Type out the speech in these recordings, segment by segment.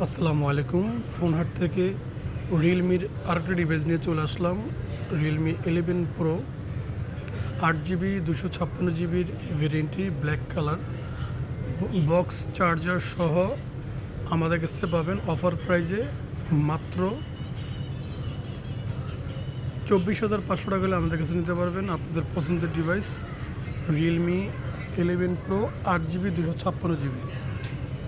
আসসালামু আলাইকুম। ফোনহাট থেকে রিয়েলমির আরেকটা ডিভাইস নিয়ে চলে আসলাম। রিয়েলমি 11 প্রো 8 জিবি 256 জিবির ভেরিয়েন্টটি ব্ল্যাক কালার বক্স চার্জার সহ আমাদের কাছে পাবেন অফার প্রাইজে মাত্র 24,500 টাকা হলে আমাদের কাছে নিতে পারবেন আপনাদের পছন্দের device Realme 11 pro 8 GB 256 GB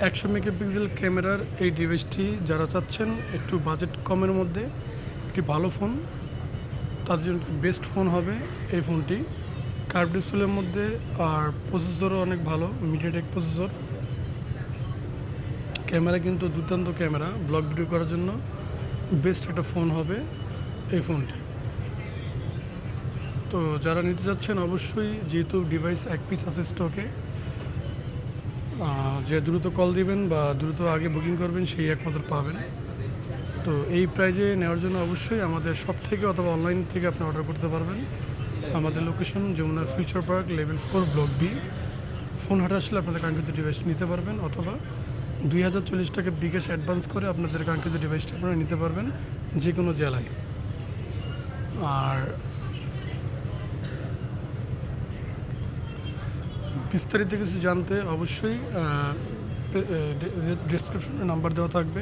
100 megapixel ক্যামেরার এই ডিভাইসটি যারা চাচ্ছেন একটু বাজেট কমের মধ্যে একটি ভালো ফোন, তার জন্য বেস্ট ফোন হবে এই ফোনটি। কার্ভ ডিসপ্লের মধ্যে আর প্রসেসরও অনেক ভালো, মিডিয়াটেক প্রসেসর। ক্যামেরা কিন্তু দুর্দান্ত ক্যামেরা, ব্লগ ভিডিও করার জন্য বেস্ট একটা ফোন হবে এই ফোনটি। তো যারা নিতে চাচ্ছেন অবশ্যই, যেহেতু ডিভাইস এক পিস আছে স্টকে, যে দ্রুত কল দিবেন বা দ্রুত আগে বুকিং করবেন সেই একমাত্র পাবেন। তো এই প্রাইজে নেওয়ার জন্য অবশ্যই আমাদের শপ থেকে অথবা অনলাইন থেকে আপনি অর্ডার করতে পারবেন। আমাদের location Jamuna future park level 4 block B. Phonehat আসলে আপনাদের কাঙ্ক্ষিত ডিভাইসটি নিতে পারবেন, অথবা 2040 টাকা বিকাশ অ্যাডভান্স করে আপনাদের কাঙ্ক্ষিত ডিভাইসটি আপনারা নিতে পারবেন যে কোনো জেলায়। আর বিস্তারিত কিছু জানতে অবশ্যই ডিসক্রিপশনে নাম্বার দেওয়া থাকবে,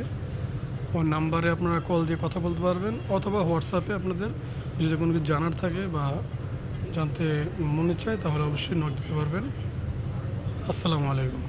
ওই নাম্বারে আপনারা কল দিয়ে কথা বলতে পারবেন, অথবা হোয়াটসঅ্যাপে আপনাদের যদি কোনো কিছু জানার থাকে বা জানতে মনে চায় তাহলে অবশ্যই নক দিতে পারবেন। আসসালামু আলাইকুম।